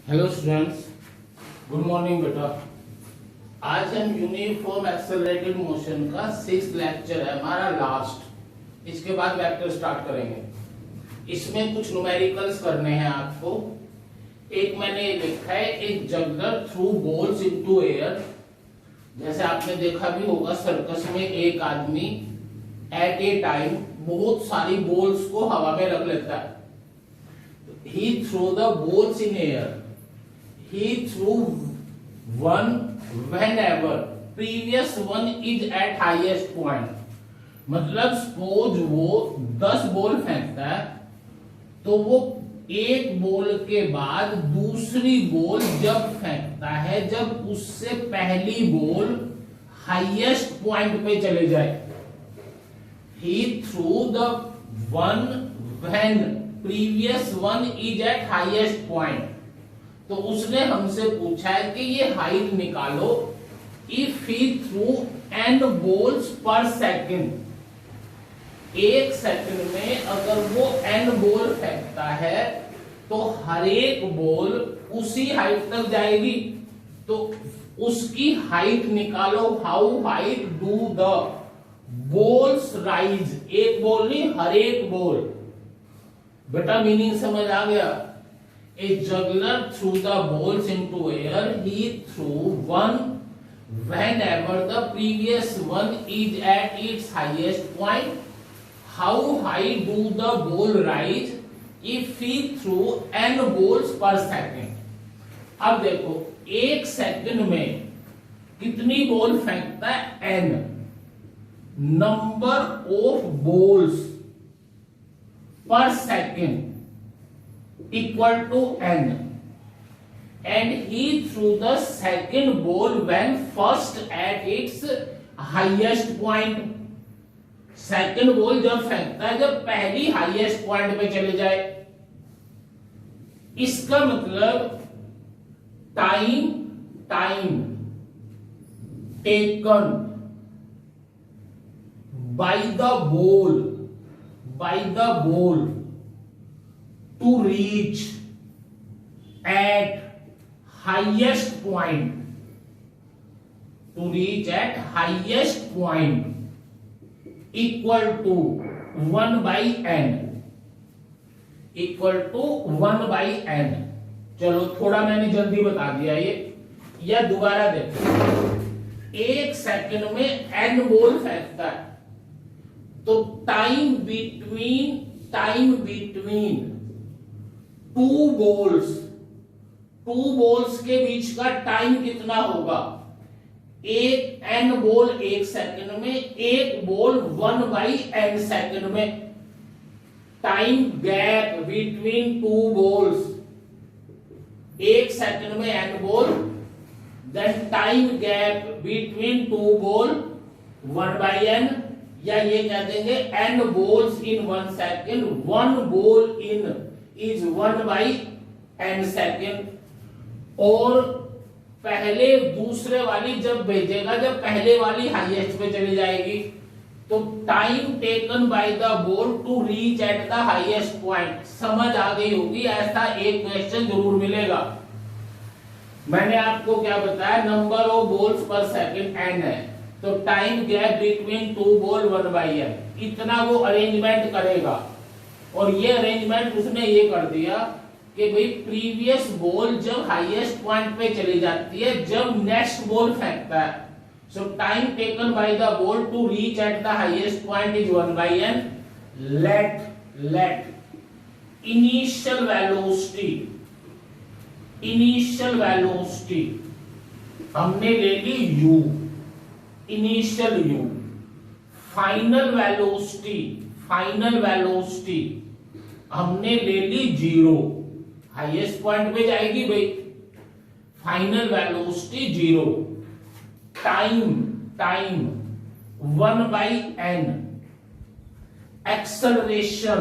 Hello students, good morning बेटा। आज हम यूनिफॉर्म एक्सेलरेटेड मोशन का 6th लेक्चर है हमारा लास्ट। इसके बाद वेक्टर स्टार्ट करेंगे। इसमें कुछ न्यूमेरिकल्स करने हैं आपको। एक मैंने लिखा है, एक juggler through balls into air. जैसे आपने देखा भी होगा सर्कस में एक आदमी एट ए टाइम बहुत सारी बॉल्स को हवा में रख लेता है। He threw the balls in air. He threw one whenever previous one is at highest point. मतलब सपोज वो 10 बॉल फेंकता है तो वो एक बॉल के बाद दूसरी बॉल जब फेंकता है जब उससे पहली बॉल हाईएस्ट पॉइंट पे चले जाए। He threw the one when previous one is at highest point. तो उसने हमसे पूछा है कि ये हाइट निकालो। If he threw n balls per second, एक सेकंड में अगर वो n बॉल फेंकता है तो हर एक बॉल उसी हाइट तक जाएगी। तो उसकी हाइट निकालो। How height do the balls rise. एक बॉल नहीं, हर एक बॉल। बेटा मीनिंग समझ आ गया। A juggler threw the balls into air. He threw one whenever the previous one is at its highest point. How high do the ball rise if he threw n balls per second? अब देखो एक second में कितनी ball फेंकता है? n number of balls per second equal to n, and he threw the second ball when first at its highest point. Second ball जब फेंकता है जब पहली हाईएस्ट पॉइंट पे चले जाए। इसका मतलब time taken by the ball to reach at highest point, equal to 1 by n, चलो थोड़ा मैंने जल्दी बता दिया ये, या दोबारा देखो। एक सेकंड में n बॉल फेंकता है तो टाइम बिटवीन टू बॉल्स के बीच का टाइम कितना होगा? एक n बॉल एक सेकंड में, एक बॉल 1 बाई n सेकंड में। Time gap between two balls, एक सेकंड में n ball, then time gap between two ball 1 by n, या ये कह देंगे n balls in 1 second, 1 ball in is 1 by n second। और पहले दूसरे वाली जब भेजेगा जब पहले वाली हाईएस्ट पे चली जाएगी तो time taken by the ball to reach at the highest point. समझ आ गई होगी, ऐसा एक क्वेश्चन जरूर मिलेगा। मैंने आपको क्या बताया, नंबर ऑफ बॉल्स पर सेकंड n है तो time gap between two ball 1 by n, इतना वो अरेंजमेंट करेगा। और ये अरेंजमेंट उसने ये कर दिया कि भाई प्रीवियस बॉल जब हाईएस्ट पॉइंट पे चली जाती है जब नेक्स्ट बॉल फेंकता है, so time taken by the ball to reach at the highest point is 1 by n। Let initial velocity हमने ले ली u, initial u। Final velocity हमने ले ली 0, हाईएस्ट पॉइंट पे जाएगी भाई। Final velocity 0। Time 1 by n। Acceleration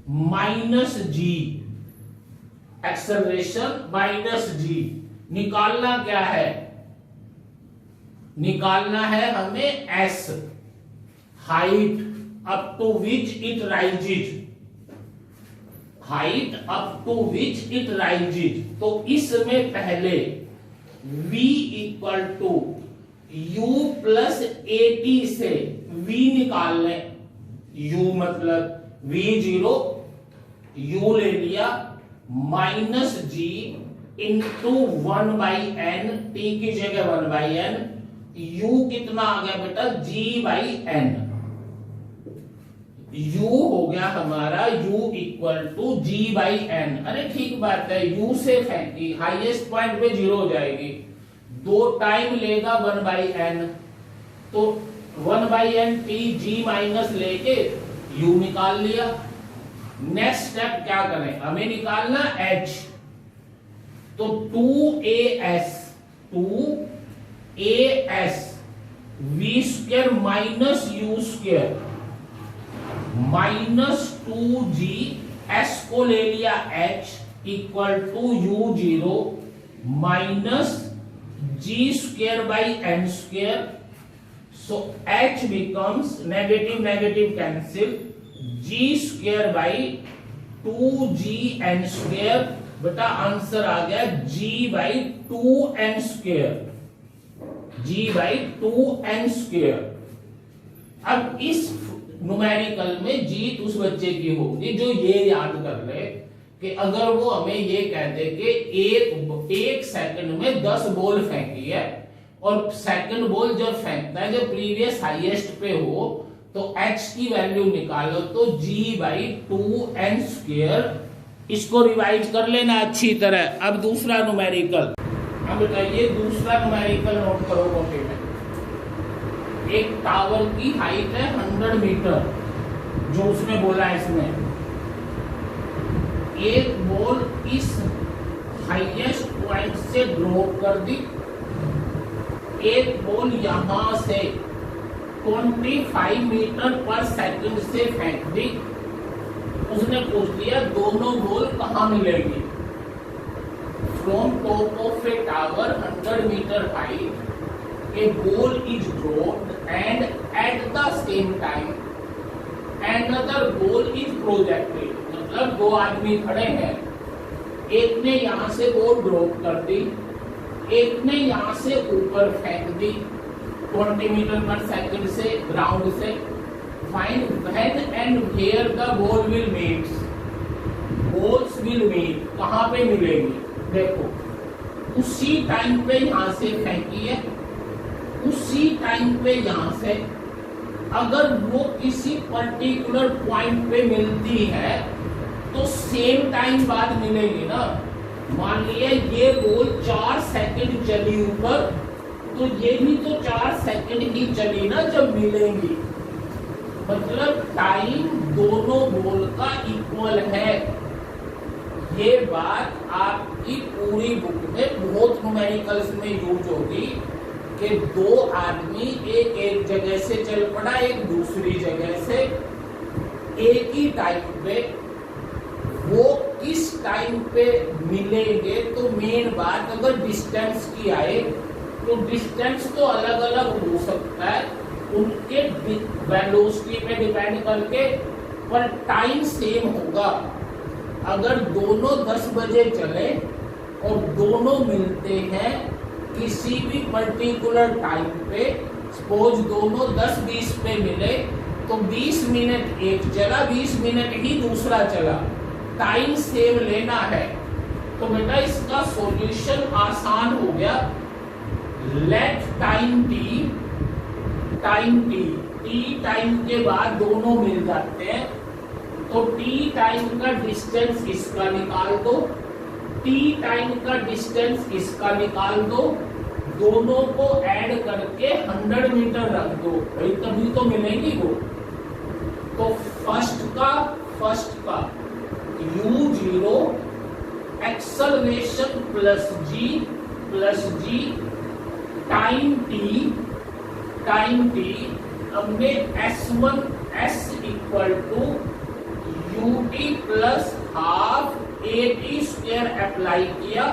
minus g। निकालना क्या है? निकालना है हमें s, height up to which it rises. Height up to which it rises, तो इसमें पहले v equal to u plus at से v निकाल लें। u मतलब v0, u ले लिया minus g into 1/n, t की जगह 1/n, u कितना आ गया बेटा g/n। u हो गया हमारा u इक्वल टू g/n। अरे ठीक बात है, u से फेंकी हाईएस्ट पॉइंट पे 0 हो जाएगी, 2 टाइम लेगा 1/n, तो 1/n t g माइनस लेके u निकाल लिया। नेक्स्ट स्टेप क्या करें, हमें निकालना h, तो 2as v square minus u square minus 2g, s को ले लिया h equal to u0 minus g square by n square, so h becomes negative negative cancel, g square by 2gn square, बेटा answer आ गया g/2n square, g/2n square. अब इस numerical में जीत उस बच्चे की होगी जो ये याद कर ले कि अगर वो हमें ये कहते कि एक सेकंड में 10 बॉल फेंकी है और सेकंड बॉल जब फेंकता है जब प्रीवियस हाईएस्ट पे हो, तो h की वैल्यू निकालो तो g/2n स्क्वायर। इसको रिवाइज कर लेना अच्छी तरह। अब दूसरा न्यूमेरिकल, अब बताइए दूसरा न्यूमेरिकल नोट करो कॉपी में। एक टावर की हाइट है 100 मीटर, जो उसने बोला है इसमें, एक बॉल इस हाईएस्ट पॉइंट से ड्रॉप कर दी, एक बॉल यहां से 25 मीटर पर सेकंड से फेंक दी। उसने पूछ लिया दोनों बॉल कहां मिलेगी। From top of a tower 100 metre height a ball is dropped and at the same time another ball is projected, मतलब दो आदमी खड़े हैं, एक ने यहां से बॉल ड्रॉप कर दी, एक ने यहां से ऊपर फेंक दी 20 मीटर पर सेकंड से ग्राउंड से। Find when and where the ball will meet, balls will meet, कहां पे मिलेगी। देखो उसी टाइम पे यहां से फेंकी है, उसी टाइम पे यहां से अगर वो किसी पर्टिकुलर पॉइंट पे मिलती है तो सेम टाइम बाद मिलेगी ना। मान लिया ये बॉल 4 सेकंड चली ऊपर, तो ये भी तो 4 सेकंड ही चली ना जब मिलेंगी, मतलब टाइम दोनों बॉल का इक्वल है। ये बात आपकी पूरी बुक में बहुत न्यूमेरिकल्स में यूज होगी कि दो आदमी एक जगह से चल पड़ा, एक दूसरी जगह से, एक ही टाइम पे, वो किस टाइम पे मिलेंगे। तो मेन बात अगर डिस्टेंस की आए तो डिस्टेंस तो अलग अलग हो सकता है उनके वेलोसिटी पे डिपेंड करके, पर टाइम सेम होगा। अगर दोनों 10 बजे चले और दोनों मिलते हैं किसी भी पर्टिकुलर टाइम पे, सपोज दोनों 10-20 पे मिले, तो 20 मिनट एक चला, 20 मिनट ही दूसरा चला, टाइम सेम लेना है। तो बेटा इसका सॉल्यूशन आसान हो गया। Let time t, t time के बाद दोनों मिल जाते हैं, तो टी टाइम का डिस्टेंस इसका निकाल दो, टी टाइम का डिस्टेंस इसका निकाल दो, दोनों को ऐड करके 100 मीटर रख दो भाई, तभी तो मिलेंगी वो। तो फर्स्ट का u0 acceleration plus g time t, हमने s1 s equal to ut plus half at square apply किया,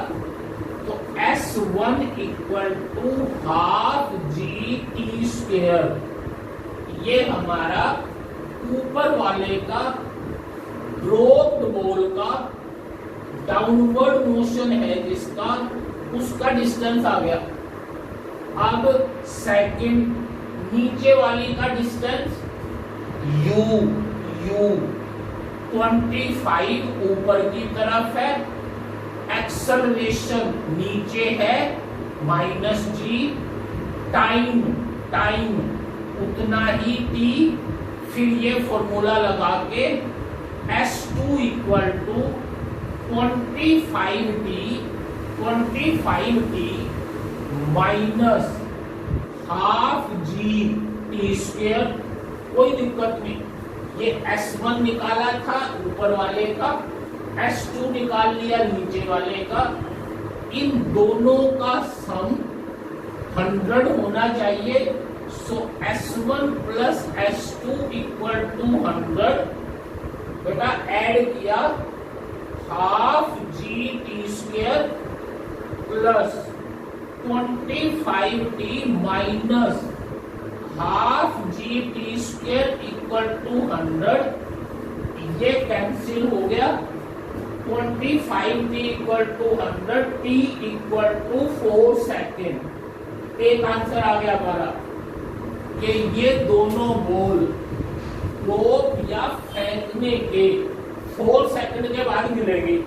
तो s1 equal to half gt square. ये हमारा ऊपर वाले का ड्रॉप्ड बॉल का डाउनवर्ड मोशन है जिसका, उसका डिस्टेंस आ गया। अब सेकंड नीचे वाली का डिस्टेंस u 25 ऊपर की तरफ है, एक्सेलरेशन नीचे है -g, टाइम उतना ही t, फिर ये फॉर्मूला लगा के s2 equal to 25t minus half g t square. कोई दिक्कत नहीं, ये S1 निकाला था ऊपर वाले का, S2 निकाल लिया नीचे वाले का, इन दोनों का सम 100 होना चाहिए। So S1 plus S2 equal to 100। बेटा ऐड किया half G T square plus 25t minus half G T square equal to 100। ये कैंसिल हो गया। 25t equal to 100, t equal to 4 second. एक आंसर आ गया हमारा कि ये दोनों बॉल ड्रॉप या फेंकने के 4 सेकेंड के बाद मिलेगी।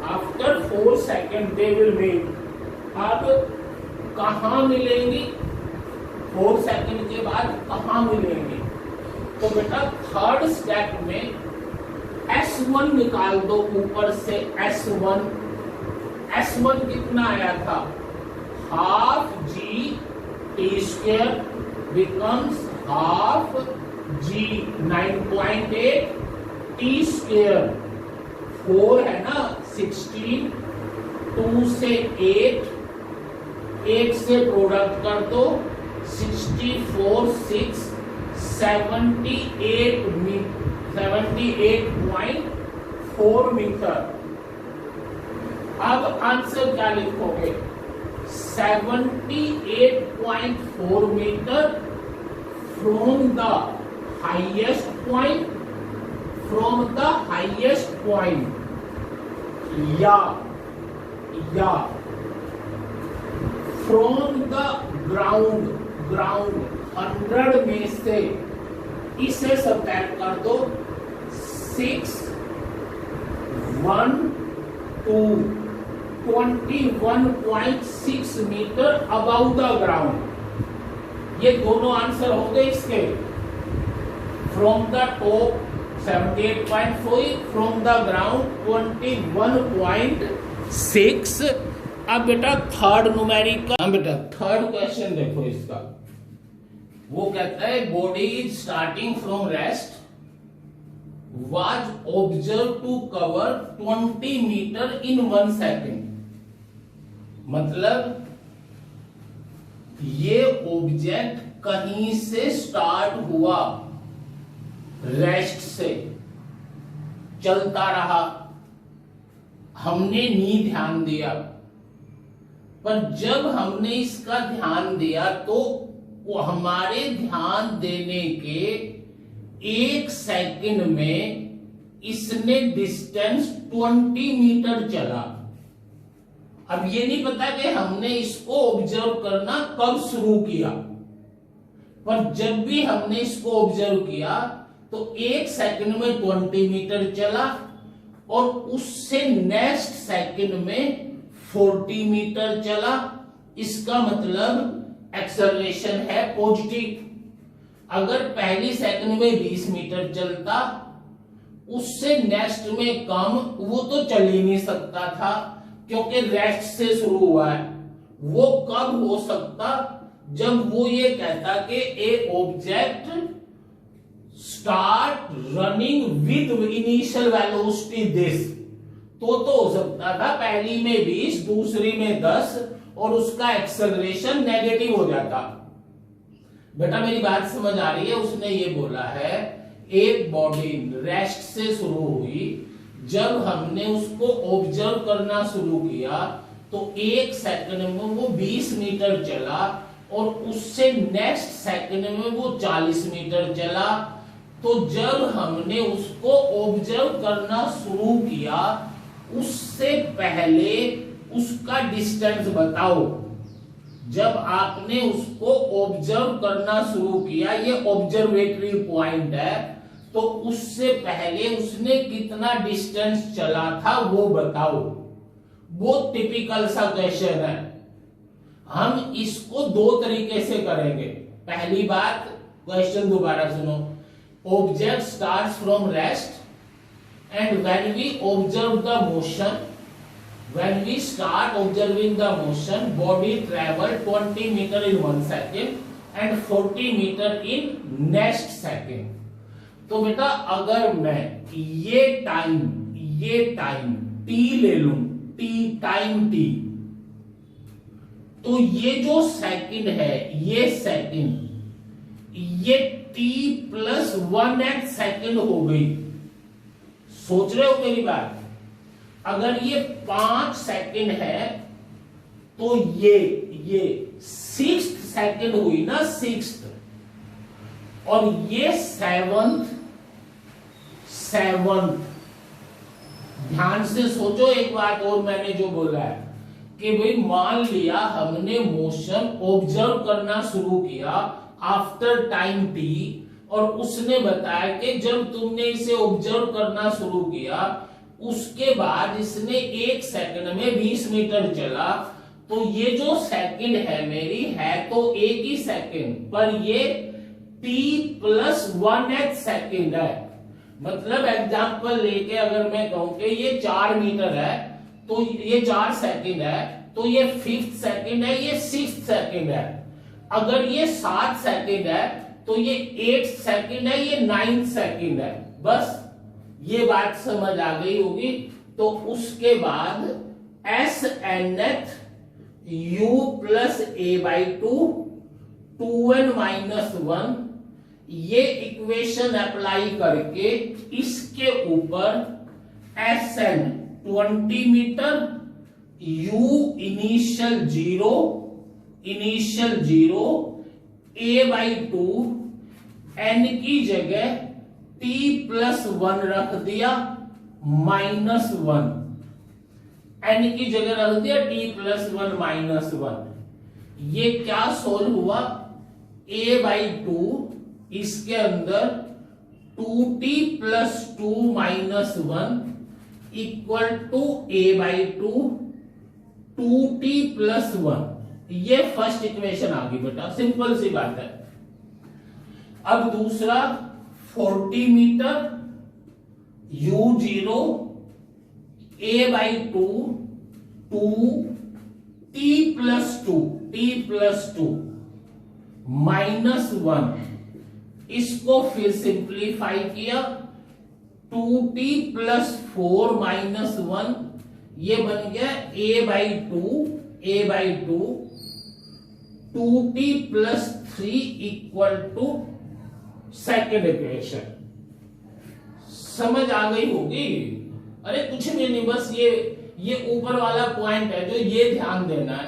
After 4 second they will meet. अब कहां मिलेंगी? 4 सेकेंड के बाद कहां मिलेंगे? तो बेटा थर्ड स्टेप में S1 निकाल दो ऊपर से। S1 कितना आया था? Half G T square becomes half G 9.8 T square. 4 है ना 16, 2 से 8 से प्रोडक्ट कर दो 64 6 78.4 मीटर। अब आंसर क्या लिखोगे? 78.4 metre from the highest point, या फ्रॉम द ग्राउंड 100 में से इसे सब्ट्रैक्ट कर दो 6 1 2 21.6 मीटर अबाउ द ग्राउंड। ये दोनों आंसर हो गए इसके। From the top 78.4, from the ground 21.6। अब बेटा थर्ड न्यूमेरिकल, बेटा थर्ड क्वेश्चन देखो इसका। वो कहता है body is starting from rest was observed to cover 20 metre in 1 second. मतलब ये ऑब्जेक्ट कहीं से स्टार्ट हुआ, रेस्ट से चलता रहा, हमने नहीं ध्यान दिया, पर जब हमने इसका ध्यान दिया तो वो हमारे ध्यान देने के 1 सेकंड में इसने डिस्टेंस 20 मीटर चला। अब ये नहीं पता कि हमने इसको ऑब्जर्व करना कब शुरू किया, पर जब भी हमने इसको ऑब्जर्व किया तो 1 सेकंड में 20 मीटर चला और उससे नेक्स्ट सेकंड में 40 मीटर चला। इसका मतलब एक्सेलरेशन है पॉजिटिव। अगर पहली सेकंड में 20 मीटर चलता, उससे नेक्स्ट में कम, वो तो चल ही नहीं सकता था क्योंकि रेस्ट से शुरू हुआ है। वो कब हो सकता? जब वो ये कहता कि ए object start running with initial velocity this, तो हो सकता था पहली में 20, दूसरी में 10 और उसका एक्सेलरेशन नेगेटिव हो जाता। बेटा मेरी बात समझ आ रही है? उसने ये बोला है एक बॉडी रेस्ट से शुरू हुई, जब हमने उसको ऑब्जर्व करना शुरू किया तो 1 सेकंड में वो 20 मीटर चला और उससे नेक्स्ट सेकंड में वो 40 मीटर चला। तो जब हमने उसको ऑब्जर्व करना शुरू किया उससे पहले उसका डिस्टेंस बताओ। जब आपने उसको ऑब्जर्व करना शुरू किया, ये ऑब्जर्वेटरी पॉइंट है, तो उससे पहले उसने कितना डिस्टेंस चला था वो बताओ। बहुत टिपिकल सा क्वेश्चन है। हम इसको दो तरीके से करेंगे। पहली बात, क्वेश्चन दोबारा सुनो। Object starts from rest and when we observe the motion, when we start observing the motion, body travel 20 meter in 1 second and 40 meter in next second। तो बेटा अगर मैं ये टाइम t ले लूं, टाइम t, तो ये जो सेकंड है, ये सेकंड, ये t प्लस 1 सेकंड हो गई। सोच रहे हो मेरी बात? अगर ये 5 सेकंड है तो ये 6 सेकंड हुई ना, 6, और ये 7th। ध्यान से सोचो एक बात और मैंने जो बोला है कि भाई मान लिया हमने मोशन ऑब्जर्व करना शुरू किया आफ्टर टाइम t, और उसने बताया कि जब तुमने इसे ऑब्जर्व करना शुरू किया उसके बाद इसने 1 सेकंड में 20 मीटर चला, तो ये जो सेकंड है मेरी है तो एक ही सेकंड, पर ये t प्लस 1 सेकंड है। मतलब एग्जांपल लेके अगर मैं कहूं कि ये 4 मीटर है तो ये 4 सेकंड है, तो ये 5th सेकंड है, ये 6th सेकंड है। अगर ये 7 सेकंड है तो ये 8 सेकंड है, ये 9 सेकंड है। बस ये बात समझ आ गई होगी। तो उसके बाद S nth u plus a by 2n minus 1, ये इक्वेशन अप्लाई करके इसके ऊपर Sn 20 मीटर, u initial 0, a by 2, n की जगह t प्लस 1 रख दिया, माइनस 1, n की जगह रख दिया t प्लस 1 माइनस 1। ये क्या सोल्व हुआ? a बाई 2, इसके अंदर 2t plus 2 minus 1 equal to a by 2 2t plus 1। ये फर्स्ट इक्वेशन आ गई बेटा, सिंपल सी बात है। अब दूसरा 40 metre, u0, a by 2 t plus 2 minus 1, इसको फिर सिंप्लीफाई किया, 2t प्लस 4 माइनस 1, ये बन गया a by 2 2t plus 3 equal to second equation. समझ आ गई होगी? अरे कुछ भी नहीं, बस ये ऊपर वाला पॉइंट है जो ये ध्यान देना है।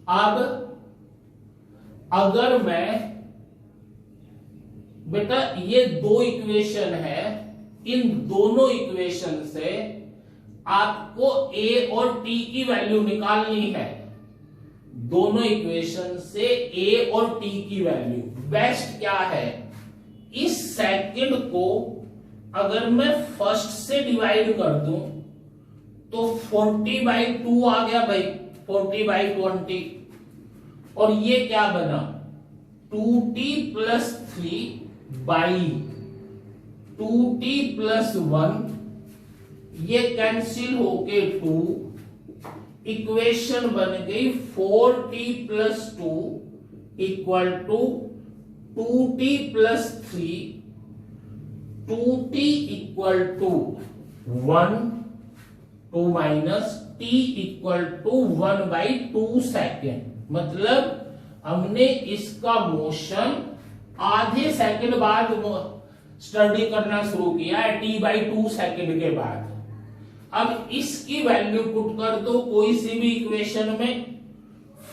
अब अगर मैं बेटा ये दो इक्वेशन है, इन दोनों इक्वेशन से आपको a और t की वैल्यू निकालनी है। दोनों इक्वेशन से a और t की वैल्यू बेस्ट क्या है? इस सेकंड को अगर मैं फर्स्ट से डिवाइड कर दूं तो 40 बाई 2 आ गया भाई, 40 बाई 20, और ये क्या बना 2t plus 3 by 2t plus 1, ये कैंसिल होके 2, इक्वेशन बन गई 4t plus 2 equal to 2t plus 3, 2t equal to 1, 2 minus t equal to 1 by 2 second. मतलब हमने इसका मोशन आधे सेकंड बाद स्टडी करना शुरू किया है, t बाई 2 सेकेंड के बाद। अब इसकी वैल्यू पुट कर दो कोई सी भी इक्वेशन में।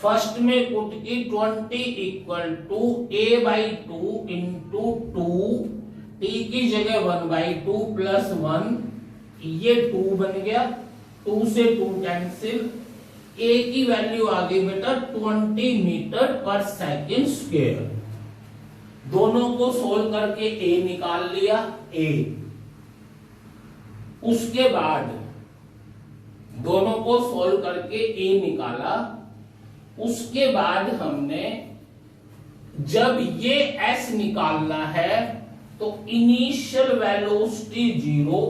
फर्स्ट में पुट की 20 equal to a by 2 into 2 t की जगह 1/2 प्लस 1, ये 2 बन गया, 2 से 2 कैंसिल, a की वैल्यू आ गई बेटा 20 मीटर पर सेकेंड स्क्वायर। दोनों को सोल्व करके a निकाल लिया, a। उसके बाद दोनों को सोल्व करके a निकाला, उसके बाद हमने जब ये s निकालना है तो इनिशियल वेलोसिटी 0,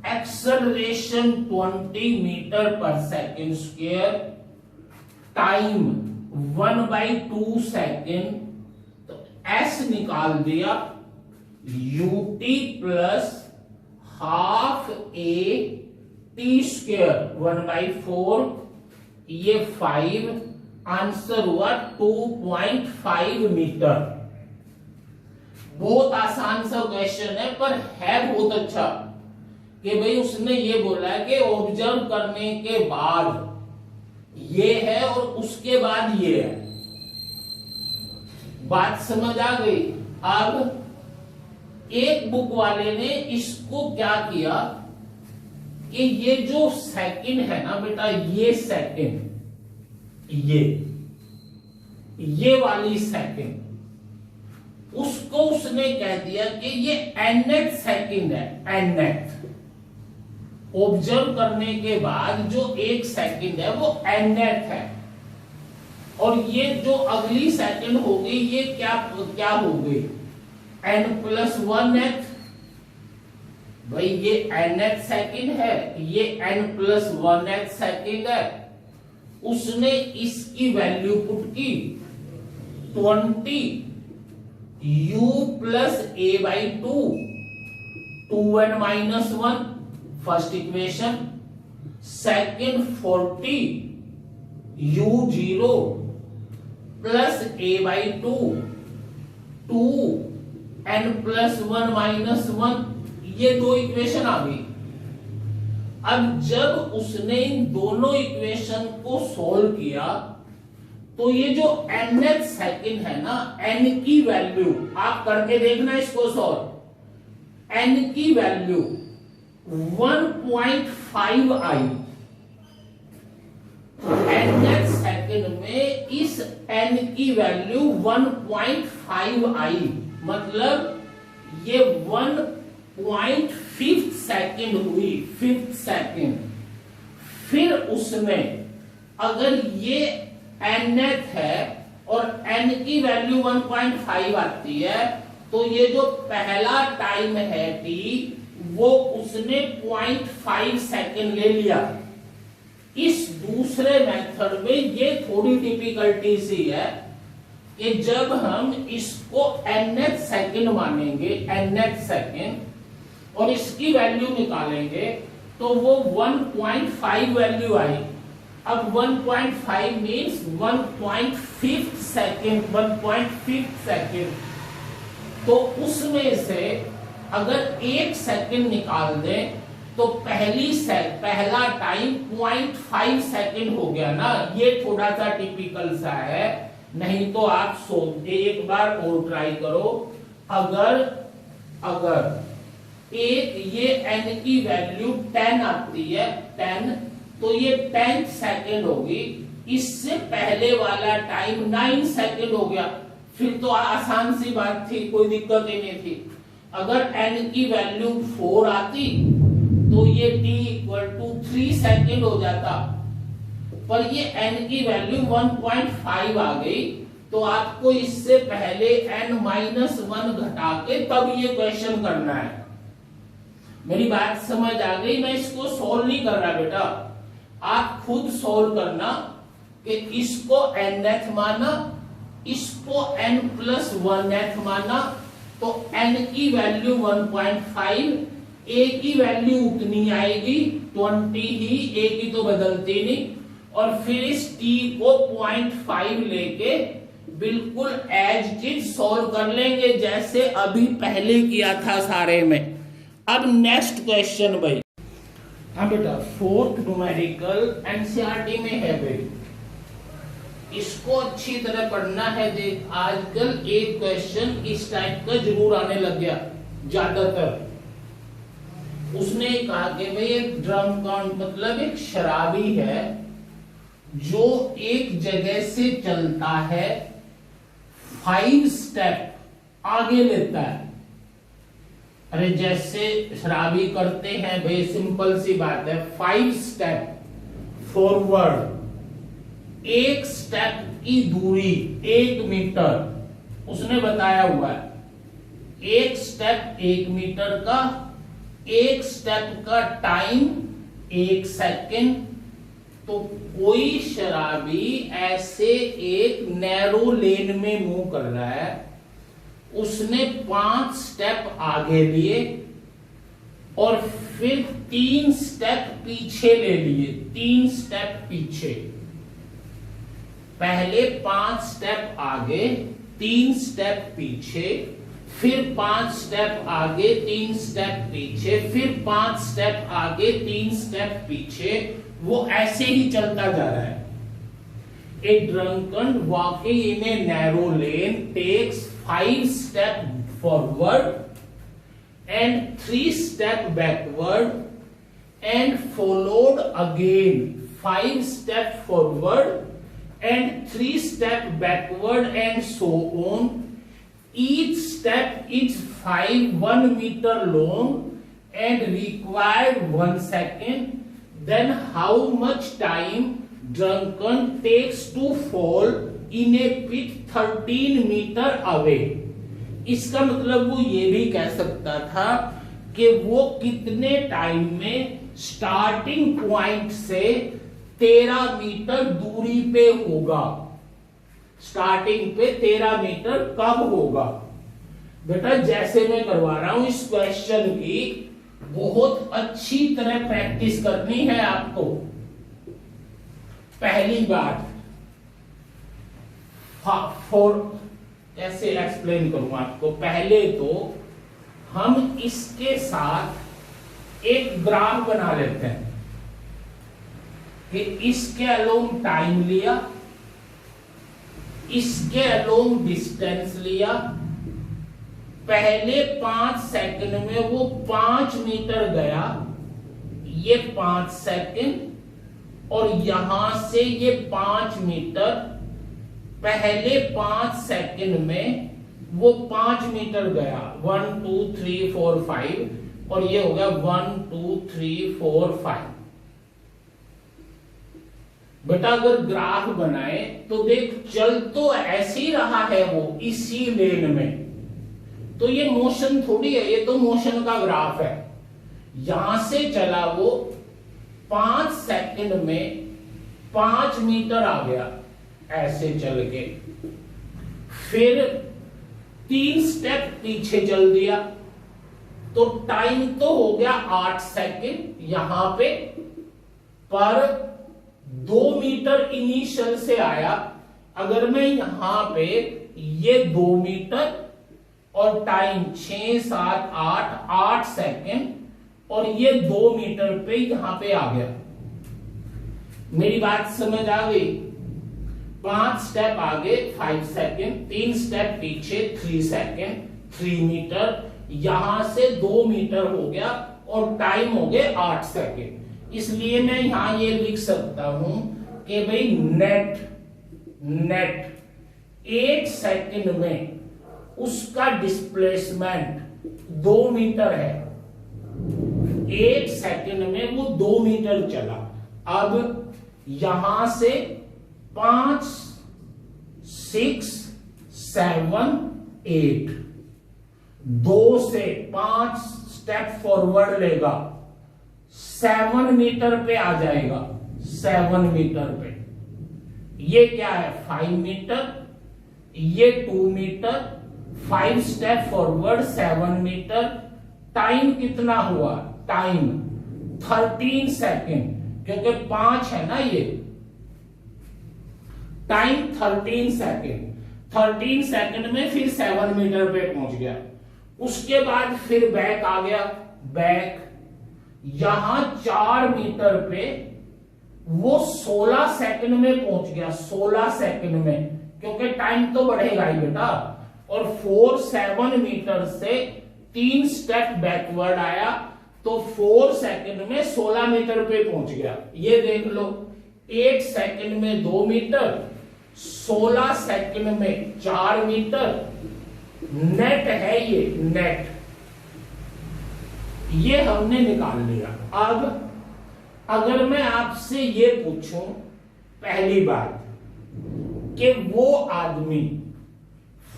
एक्सेलरेशन 20 मीटर पर सेकेंड स्क्वायर, टाइम 1/2 सेकेंड, तो s निकाल दिया ut plus half a t square 1/4, ये 5, आंसर हुआ 2.5 मीटर। बहुत आसान सा क्वेश्चन है पर है बहुत अच्छा कि भाई उसने ये बोला है कि ऑब्जर्व करने के बाद ये है और उसके बाद ये है। बात समझ आ गई। अब एक बुक वाले ने इसको क्या किया कि ये जो सेकंड है ना बेटा, ये सेकंड, ये वाली सेकंड, उसको उसने कह दिया कि ये nth सेकंड है, nth। ऑब्जर्व करने के बाद जो एक सेकंड है वो nth है, और ये जो अगली सेकंड हो गई ये क्या हो गई, n+1th। भाई ये nth सेकंड है, ये n+1th सेकंड है। उसने इसकी वैल्यू पुट की 20 u plus a/2, 2n-1 first equation, second 40 u0 plus a/2, 2n+1-1, ये दो इक्वेशन आ गई। अब जब उसने इन दोनों इक्वेशन को सोल्व किया तो ये जो nth सेकंड है ना, n की वैल्यू आप करके देखना इसको सोल्व, n की वैल्यू 1.5 आई। nth सेकंड में इस n की वैल्यू 1.5 आई, मतलब ये 1.5 सेकंड हुई, 5th सेकंड। फिर उसने अगर ये nth है और n की वैल्यू 1.5 आती है तो ये जो पहला टाइम है t, वो उसने 0.5 सेकंड ले लिया। इस दूसरे मेथड में ये थोड़ी डिफिकल्टी सी है कि जब हम इसको nth सेकंड मानेंगे, nth सेकंड, और इसकी वैल्यू निकालेंगे तो वो 1.5 वैल्यू आई। अब 1.5 मीन्स 1.5 सेकंड, 1.5 सेकंड। तो उसमें से अगर 1 सेकंड निकाल दें तो पहला टाइम 0.5 सेकंड हो गया ना। ये थोड़ा सा टिपिकल सा है, नहीं तो आप एक बार और ट्राई करो। अगर एक ये n की वैल्यू 10 आती है, 10, तो ये 10th सेकंड होगी। इससे पहले वाला टाइम 9 सेकंड हो गया, फिर तो आसान सी बात थी, कोई दिक्कत ही नहीं थी। अगर n की वैल्यू 4 आती तो ये t=3 सेकंड हो जाता, पर ये n की वैल्यू 1.5 आ गई, तो आपको इससे पहले n-1 घटा के तब ये क्वेश्चन करना है। मेरी बात समझ आ गई? मैं इसको सोल्व नहीं कर रहा बेटा, आप खुद सोल्व करना कि इसको nth माना, इसको n+1th माना, तो n की वैल्यू 1.5, a की वैल्यू उतनी आएगी 20 ही, a की तो बदलती नहीं, और फिर इस t को 0.5 लेके बिल्कुल एज इट सोल्व कर लेंगे जैसे अभी पहले किया था सारे में। अब नेक्स्ट क्वेश्चन भाई। हाँ बेटा, 4th न्यूमेरिकल एनसीईआरटी में है भाई, इसको अच्छी तरह पढ़ना है। देख, आजकल एक क्वेश्चन इस टाइप का जरूर आने लग गया। ज्यादातर। उसने कहा कि भाई एक ड्रंकन मतलब एक शराबी है जो एक जगह से चलता है 5 स्टेप आगे लेता है। अरे जैसे शराबी करते हैं भाई, सिंपल सी बात है, 5 स्टेप फॉरवर्ड, 1 स्टेप की दूरी 1 मीटर उसने बताया हुआ है। 1 स्टेप 1 मीटर का, 1 स्टेप का टाइम 1 सेकेंड। तो कोई शराबी ऐसे एक नैरो लेन में मूव कर रहा है, उसने 5 स्टेप आगे लिए और फिर 3 स्टेप पीछे ले लिए। 3 स्टेप पीछे, पहले 5 स्टेप आगे, 3 स्टेप पीछे, फिर 5 स्टेप आगे, 3 स्टेप पीछे, फिर 5 स्टेप आगे, 3 स्टेप पीछे। वो ऐसे ही चलता जा रहा है। A drunken walking in a narrow lane takes 5 steps forward and 3 steps backward and followed again 5 steps forward and 3 steps backward and so on. Each step is 1 meter long and required 1 second. Then how much time drunken takes to fall in a pit 13 meter away? इसका मतलब वो ये भी कह सकता था कि वो कितने टाइम में स्टार्टिंग पॉइंट से 13 मीटर दूरी पे होगा। स्टार्टिंग पे 13 मीटर कब होगा? बेटा जैसे मैं करवा रहा हूं इस क्वेश्चन की बहुत अच्छी तरह प्रैक्टिस करनी है आपको। पहली बात, फॉर कैसे एक्सप्लेन करूं आपको। पहले तो हम इसके साथ एक ग्राफ बना लेते हैं कि इसके अलोंग टाइम लिया, इसके अलोंग डिस्टेंस लिया। पहले 5 सेकंड में वो 5 मीटर गया, ये 5 सेकंड, और यहां से ये 5 मीटर। पहले 5 सेकंड में वो 5 मीटर गया, 1 2 3 4 5, और ये हो गया 1 2 3 4 5। बेटा अगर ग्राफ बनाए तो देख, चल तो ऐसे ही रहा है वो इसी लेन में, तो ये मोशन थोड़ी है, ये तो मोशन का ग्राफ है। यहां से चला वो 5 सेकंड में 5 मीटर आ गया ऐसे चल के, फिर 3 स्टेप पीछे चल दिया, तो टाइम तो हो गया 8 सेकंड यहां पे, पर 2 मीटर इनिशियल से आया। अगर मैं यहां पे ये 2 मीटर और टाइम 6 7 8 सेकंड, और ये 2 मीटर पे यहां पे आ गया। मेरी बात समझ आ गई? 5 स्टेप आगे 5 सेकंड, 3 स्टेप पीछे 3 सेकंड, 3 मीटर, यहां से 2 मीटर हो गया और टाइम हो गया 8 सेकंड। इसलिए मैं यहां ये लिख सकता हूं कि भाई नेट 8 सेकंड में उसका डिस्प्लेसमेंट 2 मीटर है। 8 सेकंड में वो 2 मीटर चला। अब यहां से 5 6 7 8, 2 से 5 स्टेप फॉरवर्ड लेगा, 7 मीटर पे आ जाएगा। 7 मीटर पे ये क्या है? 5 मीटर, ये 2 metre, 5 step forward 7 metre. Time कितना हुआ? टाइम 13 सेकेंड, क्योंकि 5 है ना ये। Time 13 second. 13 सेकेंड में फिर 7 मीटर पे पहुंच गया। उसके बाद फिर बैक आ गया। बैक यहां 4 मीटर पे वो 16 सेकंड में पहुंच गया। 16 सेकंड में, क्योंकि टाइम तो बढ़ेगा ही बेटा। और 4 7 मीटर से 3 स्टेप बैकवर्ड आया तो 4 सेकंड में 16 मीटर पे पहुंच गया। ये देख लो, 8 सेकंड में 2 मीटर, 16 सेकंड में 4 मीटर। नेट है ये, नेट ये हमने निकाल लिया। अब अगर मैं आपसे ये पूछूं, पहली बात कि वो आदमी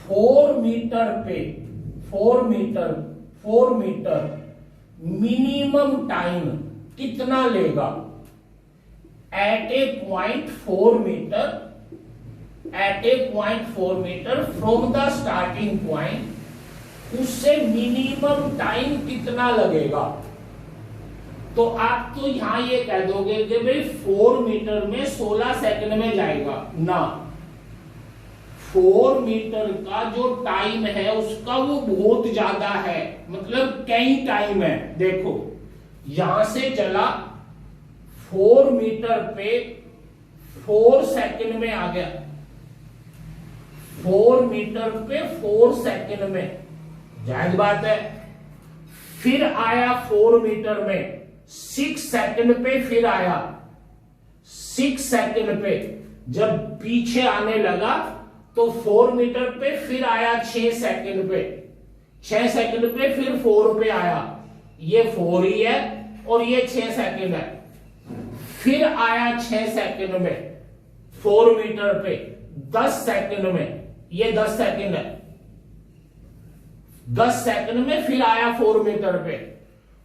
4 मीटर मिनिमम टाइम कितना लेगा at a point 4 metre from the starting point, उससे मिनिमम टाइम कितना लगेगा। तो आप तो यहां ये कह दोगे कि भाई 4 मीटर में 16 सेकंड में जाएगा ना। 4 मीटर का जो टाइम है उसका वो बहुत ज्यादा है, मतलब कई टाइम है। देखो यहां से चला 4 मीटर पे 4 सेकंड में आ गया, 4 मीटर पे 4 सेकंड में, जायज बात है। फिर आया 4 मीटर में 6 सेकंड पे, फिर आया 6 सेकंड पे, जब पीछे आने लगा तो 4 मीटर पे फिर आया 6 सेकंड पे, 6 सेकंड पे फिर 4 पे आया, ये 4 ही है और ये 6 सेकंड है। फिर आया 6 सेकंड में 4 मीटर पे 10 सेकंड में, ये 10 सेकंड है। 10 सेकंड में फिर आया 4 मीटर पे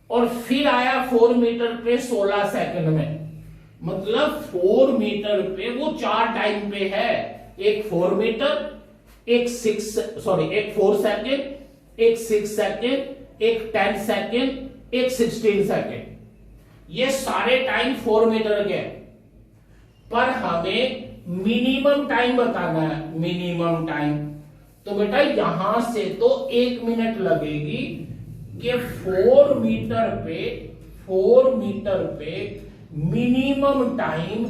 और फिर आया 4 मीटर पे 16 सेकंड में। मतलब 4 मीटर पे वो 4 टाइम पे है, एक 4 मीटर, एक 4 सेकंड, एक 6 सेकंड, एक 10 सेकंड, एक 16 सेकंड। ये सारे टाइम 4 मीटर के, पर हमें मिनिमम टाइम बताना है, मिनिमम टाइम। तो बेटा यहां से तो 1 मिनट लगेगी कि 4 मीटर पे मिनिमम टाइम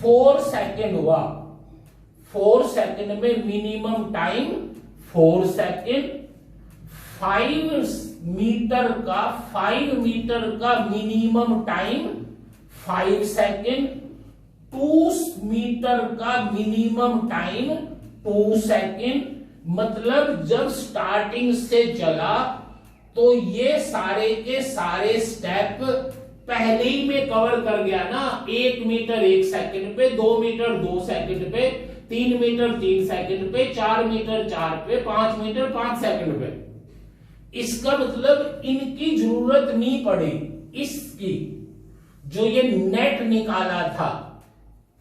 4 सेकंड हुआ। 4 सेकंड में मिनिमम टाइम 4 सेकंड। 5 मीटर का मिनिमम टाइम 5 सेकंड। 2 मीटर का मिनिमम टाइम 2 सेकंड। मतलब जब स्टार्टिंग से चला तो ये सारे के सारे स्टेप पहले ही में कवर कर गया ना। 1 मीटर 1 सेकंड पे, 2 मीटर 2 सेकंड पे, 3 मीटर 3 सेकंड पे, 4 मीटर 4 पे, 5 मीटर 5 सेकंड पे। इसका मतलब इनकी जरूरत नहीं पड़ी, इसकी जो ये नेट निकाला था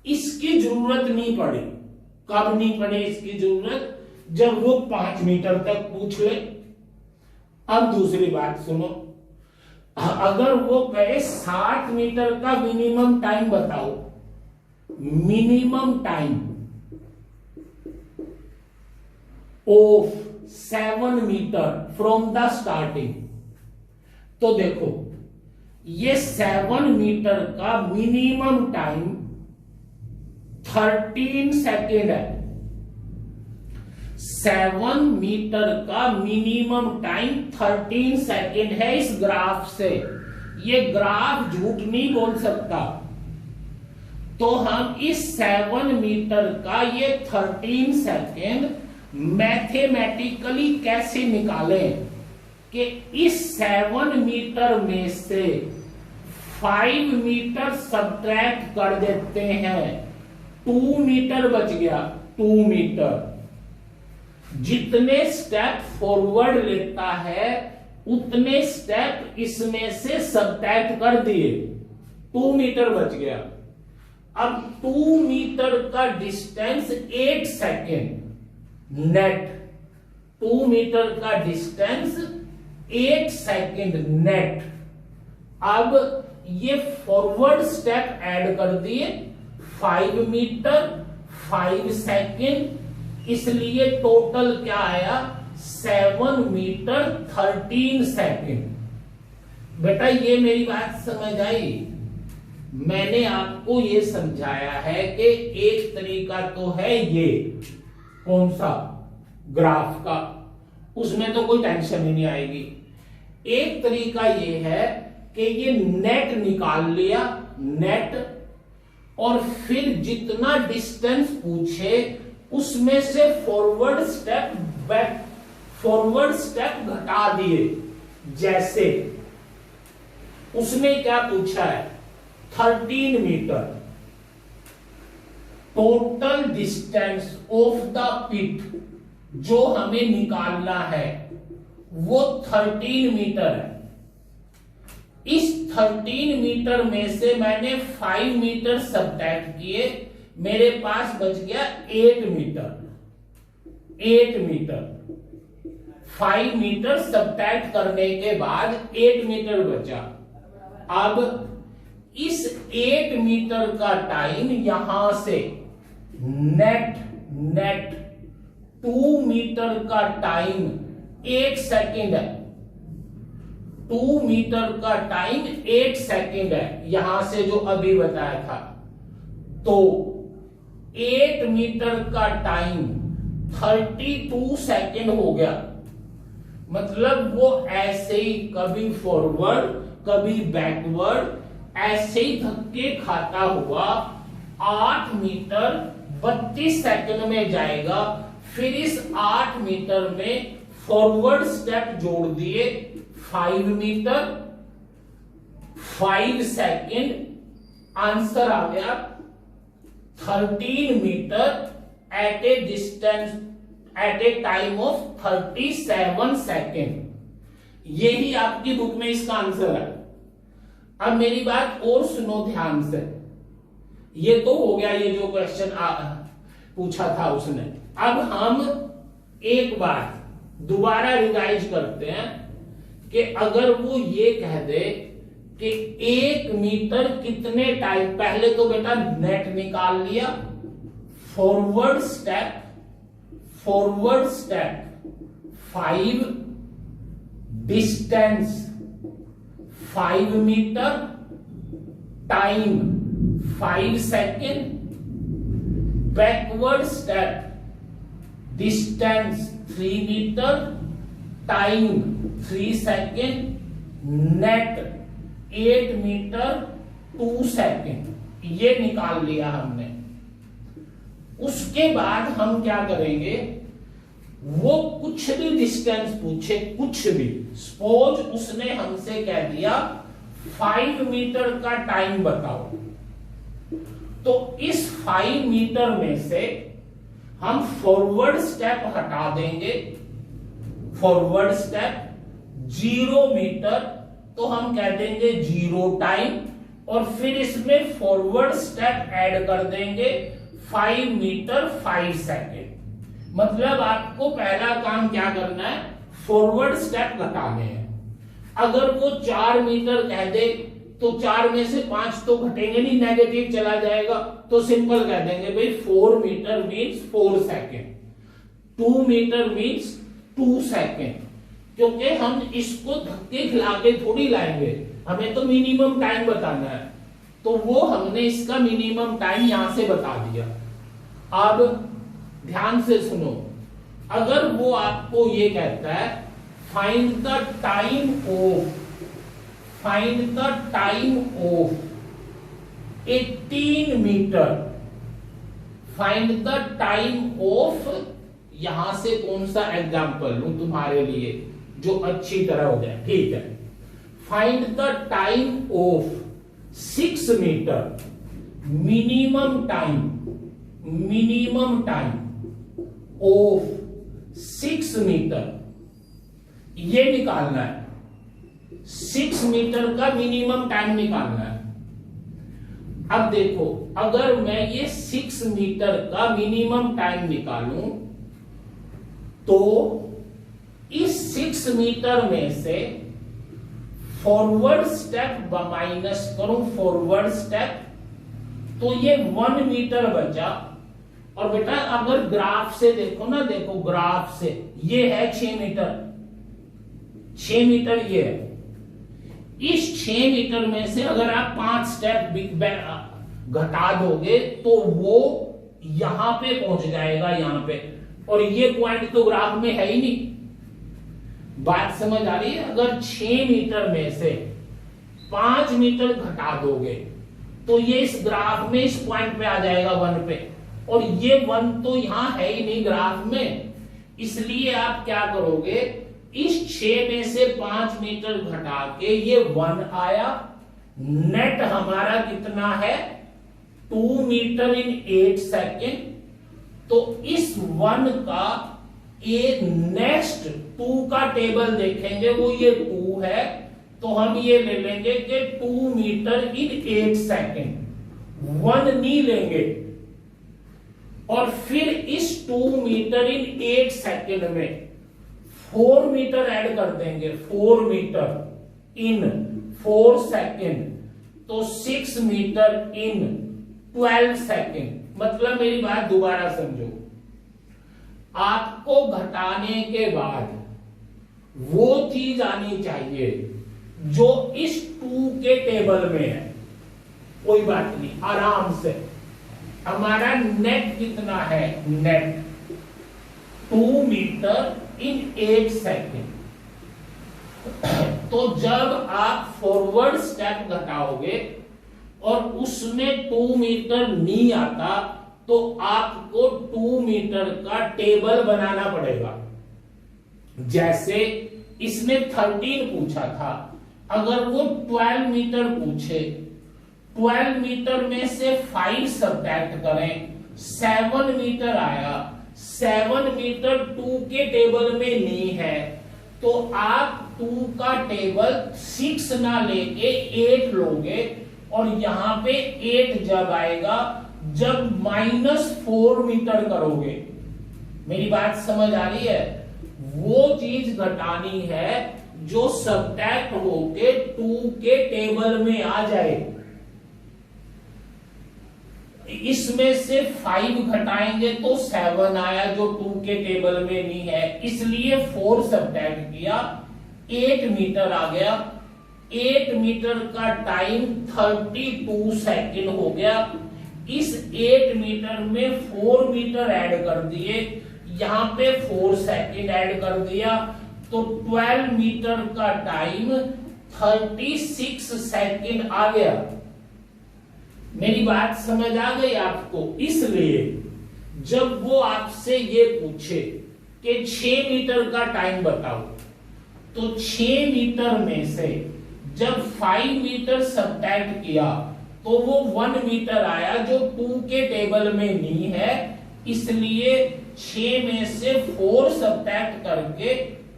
इसकी जरूरत नहीं पड़ी। कब नहीं पड़ी इसकी जरूरत? जब वो 5 मीटर तक पूछ ले। अब दूसरी बात सुनो, अगर वो कहे 60 मीटर का मिनिमम टाइम बताओ, minimum time of 7 metre from the starting, तो देखो ये 7 मीटर का मिनिमम टाइम 13 सेकेंड है। 7 मीटर का मिनिमम टाइम 13 सेकेंड है इस ग्राफ से। ये ग्राफ झूठ नहीं बोल सकता। तो हम इस 7 मीटर का ये 13 सेकेंड मैथमेटिकली कैसे निकालें कि इस 7 मीटर में से 5 मीटर सब्ट्रैक्ट कर देते हैं, 2 मीटर बच गया। 2 मीटर जितने स्टेप फॉरवर्ड लेता है उतने स्टेप इसमें से सब्ट्रैक्ट कर दिए, 2 मीटर बच गया। अब 2 मीटर का डिस्टेंस 8 सेकेंड नेट। 2 मीटर का डिस्टेंस 8 सेकेंड नेट। अब ये फॉरवर्ड स्टेप ऐड कर दिए, 5 मीटर 5 सेकेंड, इसलिए टोटल क्या आया 7 मीटर 13 सेकेंड। बेटा ये मेरी बात समझ आई? मैंने आपको ये समझाया है कि एक तरीका तो है ये, कौन सा, ग्राफ का, उसमें तो कोई टेंशन ही नहीं आएगी। एक तरीका ये है कि ये नेट निकाल लिया, नेट, और फिर जितना डिस्टेंस पूछे उसमें से फॉरवर्ड स्टेप घटा दिए। जैसे उसने क्या पूछा है, 13 metre. Total distance of the pit जो हमें निकालना है वो 13 मीटर है। इस 13 मीटर में से मैंने 5 मीटर सब्ट्रैक्ट किए, मेरे पास बच गया 8 मीटर। 5 मीटर सब्ट्रैक्ट करने के बाद 8 मीटर बचा। अब इस 8 मीटर का टाइम यहां से नेट 2 मीटर का टाइम 8 सेकेंड है। 2 मीटर का टाइम 8 सेकेंड है, यहां से जो अभी बताया था। तो 8 मीटर का टाइम 32 सेकेंड हो गया। मतलब वो ऐसे ही कभी फॉरवर्ड कभी बैकवर्ड ऐसे ही धक्के खाता हुआ 8 मीटर 32 सेकेंड में जाएगा। फिर इस 8 मीटर में फॉरवर्ड स्टेप जोड़ दिए 5 मीटर 5 सेकेंड, आंसर आ गया 13 metre at a distance at a time of 37 second. यही आपकी बुक में इसका आंसर है। अब मेरी बात और सुनो ध्यान से। ये तो हो गया, ये जो क्वेश्चन पूछा था उसने। अब हम एक बार दोबारा रिवाइज करते हैं कि अगर वो ये कह दे कि 1 मीटर कितने टाइम, पहले तो बेटा नेट निकाल लिया, forward step 5, distance 5 metre, time 5 second, backward step distance 3 metre, time 3 second, net 8 metre 2 second. ये निकाल लिया हमने। उसके बाद हम क्या करेंगे, वो कुछ भी डिस्टेंस पूछे, कुछ भी, सपोज उसने हमसे कह दिया 5 मीटर का टाइम बताओ, तो इस 5 मीटर में से हम फॉरवर्ड स्टेप हटा देंगे। फॉरवर्ड स्टेप 0 मीटर तो हम कह देंगे 0 टाइम, और फिर इसमें फॉरवर्ड स्टेप ऐड कर देंगे 5 मीटर 5 सेकेंड। मतलब आपको पहला काम क्या करना है, फॉरवर्ड स्टेप घटाने हैं। अगर वो 4 मीटर कह दे तो 4 में से 5 तो घटेंगे नहीं, नेगेटिव चला जाएगा, तो सिंपल कह देंगे भाई 4 metre means 4 second, 2 metre means 2 second. क्योंकि हम इसको धक्के खिला के थोड़ी लाएंगे, हमें तो मिनिमम टाइम बताना है, तो वो हमने इसका मिनिमम टाइम यहां से बता दिया। अब ध्यान से सुनो, अगर वो आपको ये कहता है find the time of 18 metre, find the time of, यहां से कौन सा एग्जांपल लूं तुम्हारे लिए जो अच्छी तरह हो जाए, ठीक है। Find the time of 6 metre, minimum time of 6 metre, ये निकालना है। 6 मीटर का मिनिमम टाइम निकालना है। अब देखो, अगर मैं ये 6 मीटर का मिनिमम टाइम निकालूं तो इस 6 मीटर में से फॉरवर्ड स्टेप माइनस करूं, फॉरवर्ड स्टेप, तो ये 1 मीटर बचा। और बेटा अगर ग्राफ से देखो ना, देखो ग्राफ से, ये है 6 मीटर, 6 मीटर ये है। इस 6 मीटर में से अगर आप 5 स्टेप घटा दोगे तो वो यहां पे पहुंच जाएगा, यहां पे, और ये पॉइंट तो ग्राफ में है ही नहीं। बात समझ आ रही है? अगर 6 मीटर में से 5 मीटर घटा दोगे तो ये इस ग्राफ में इस पॉइंट पे आ जाएगा 1 पे, और ये 1 तो यहां है ही नहीं ग्राफ में, इसलिए आप क्या करोगे, इस 6 में से 5 मीटर घटा के ये 1 आया, नेट हमारा कितना है 2 मीटर इन 8 सेकेंड। तो इस 1 का एक नेक्स्ट 2 का टेबल देखेंगे, वो ये 2 है, तो हम ये ले लेंगे कि 2 मीटर इन 8 सेकेंड, 1 नहीं लेंगे, और फिर इस 2 मीटर इन 8 सेकेंड में 4 मीटर ऐड कर देंगे, 4 मीटर इन 4 सेकेंड, तो 6 मीटर इन 12 सेकेंड। मतलब मेरी बात दोबारा समझो, आपको घटाने के बाद वो चीज आनी चाहिए जो इस 2 के टेबल में है, कोई बात नहीं, आराम से। हमारा नेट कितना है, नेट 2 मीटर इन 8 सेकेंड। तो जब आप फॉरवर्ड स्टेप घटाओगे और उसमें 2 मीटर नहीं आता, तो आपको 2 मीटर का टेबल बनाना पड़ेगा। जैसे इसने 13 पूछा था, अगर वो 12 मीटर पूछे, 12 मीटर में से 5 सब्ट्रैक्ट करें, 7 मीटर आया, 7 मीटर 2 के टेबल में नहीं है, तो आप 2 का टेबल 6 ना लेके 8 लोगे, और यहां पे 8 जब आएगा जब -4 मीटर करोगे। मेरी बात समझ आ रही है? वो चीज घटानी है जो सब्ट्रैक्ट होके 2 के टेबल में आ जाए। इसमें से 5 घटाएंगे तो 7 आया जो 2 के टेबल में नहीं है, इसलिए 4 सब्ट्रैक्ट किया, 8 मीटर आ गया। 8 मीटर का टाइम 32 सेकेंड हो गया। इस 8 मीटर में 4 मीटर ऐड कर दिए, यहां पे 4 सेकेंड ऐड कर दिया, तो 12 मीटर का टाइम 36 सेकेंड आ गया। मेरी बात समझ आ गई आपको? इसलिए जब वो आपसे ये पूछे कि 6 मीटर का टाइम बताओ, तो 6 मीटर में से जब 5 मीटर सब्ट्रैक्ट किया तो वो 1 मीटर आया जो 2 के टेबल में नहीं है, इसलिए 6 में से 4 सब्ट्रैक्ट करके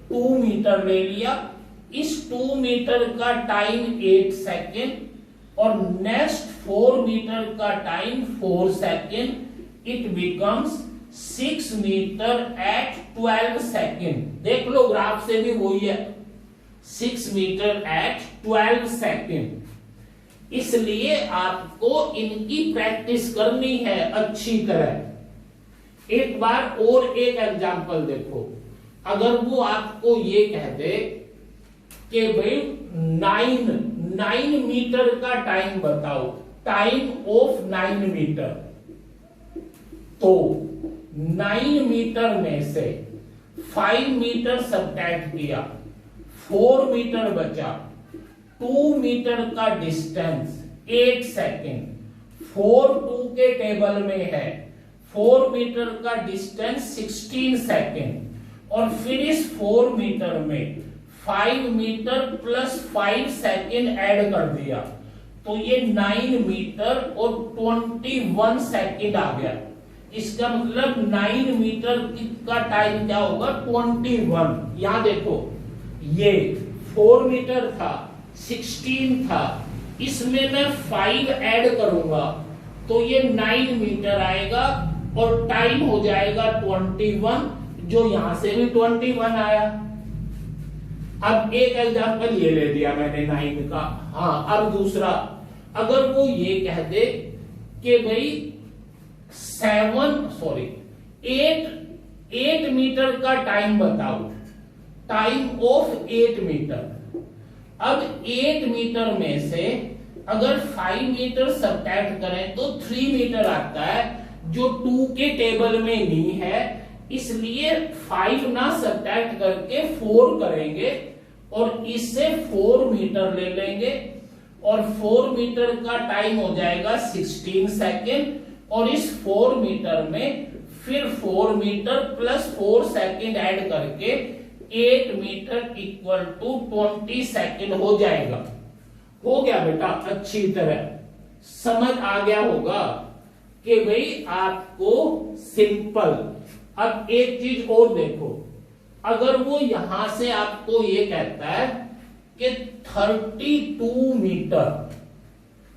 2 मीटर ले लिया। इस 2 मीटर का टाइम 8 सेकेंड, और नेक्स्ट 4 मीटर का time 4 second, it becomes 6 metre at 12 second. देख लो ग्राफ से भी वही है, 6 मीटर एट 12 सेकेंड। इसलिए आपको इनकी प्रैक्टिस करनी है अच्छी तरह। एक बार और एक एग्जांपल देखो, अगर वो आपको ये कह दे कि भाई 9 मीटर का टाइम बताओ, टाइम ऑफ 9 मीटर, तो 9 मीटर में से 5 मीटर सब्ट्रैक्ट किया, 4 मीटर बचा, 2 मीटर का डिस्टेंस 8 सेकेंड, 4 2 के टेबल में है, 4 मीटर का डिस्टेंस 16 सेकेंड, और फिर इस 4 मीटर में 5 मीटर प्लस 5 सेकेंड ऐड कर दिया, तो ये 9 मीटर और 21 सेकेंड आ गया। इसका मतलब 9 मीटर का टाइम क्या होगा, 21। यहां देखो, ये 4 मीटर था, 16 था, इसमें मैं 5 ऐड करूंगा तो ये 9 मीटर आएगा, और टाइम हो जाएगा 21, जो यहां से भी 21 आया। अब एक एग्जांपल ये ले लिया मैंने 9 का। हाँ, अब दूसरा, अगर वो ये कह दे कि भाई 8 मीटर का टाइम बताओ, टाइम ऑफ 8 मीटर। अब 8 मीटर में से अगर 5 मीटर सब्ट्रैक्ट करें तो 3 मीटर आता है, जो 2 के टेबल में नहीं है, इसलिए 5 ना सब्ट्रैक्ट करके 4 करेंगे और इससे 4 मीटर ले लेंगे और 4 मीटर का टाइम हो जाएगा 16 सेकेंड और इस 4 मीटर में फिर 4 मीटर प्लस 4 सेकेंड ऐड करके 8 मीटर इक्वल टू 20 सेकेंड हो जाएगा। हो गया बेटा, अच्छी तरह समझ आ गया होगा कि भाई आपको सिंपल। अब एक चीज और देखो, अगर वो यहां से आपको ये कहता है कि 32 मीटर,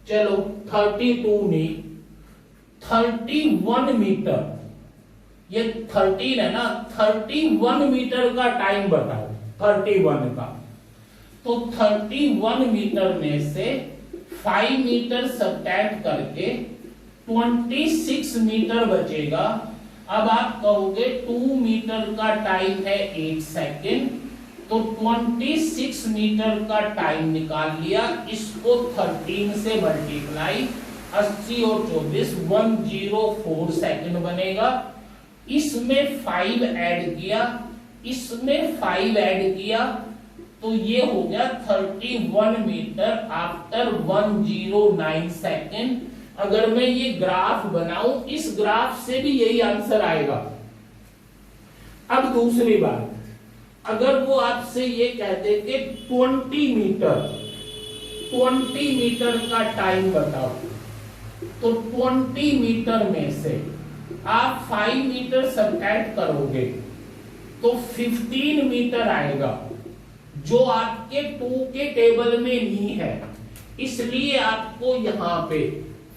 चलो 32 नहीं 31 मीटर, ये 13 है ना, 31 मीटर का टाइम बताओ 31 का। तो 31 मीटर में से 5 मीटर सब्ट्रैक्ट करके 26 मीटर बचेगा। अब आप कहोगे 2 मीटर का टाइम है 8 सेकेंड, तो 26 मीटर का टाइम निकाल लिया, इसको 13 से मल्टीप्लाई, 80 और 24 104 सेकेंड बनेगा। इसमें 5 ऐड किया, इसमें 5 ऐड किया, तो ये हो गया 31 मीटर आफ्टर 109 सेकेंड। अगर मैं ये ग्राफ बनाऊं, इस ग्राफ से भी यही आंसर आएगा। अब दूसरी बात, अगर वो आपसे ये कहते कि 20 मीटर का टाइम बताओ, तो 20 मीटर में से आप 5 मीटर सब्ट्रैक्ट करोगे तो 15 मीटर आएगा, जो आपके 2 के टेबल में नहीं है, इसलिए आपको यहां पे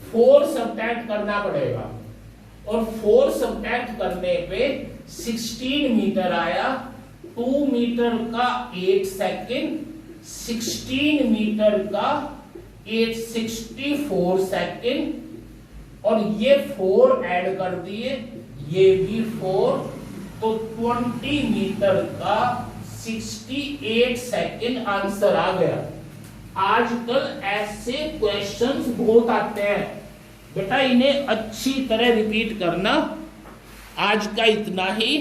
4 सब्ट्रैक्ट करना पड़ेगा और 4 सब्ट्रैक्ट करने पे 16 मीटर आया। 2 मीटर का 8 सेकेंड, 16 मीटर का 864 सेकेंड और ये 4 ऐड कर दिए, ये भी 4, तो 20 मीटर का 68 सेकेंड आंसर आ गया। आजकल ऐसे क्वेश्चंस बहुत आते हैं बेटा, इन्हें अच्छी तरह रिपीट करना। आज का इतना ही।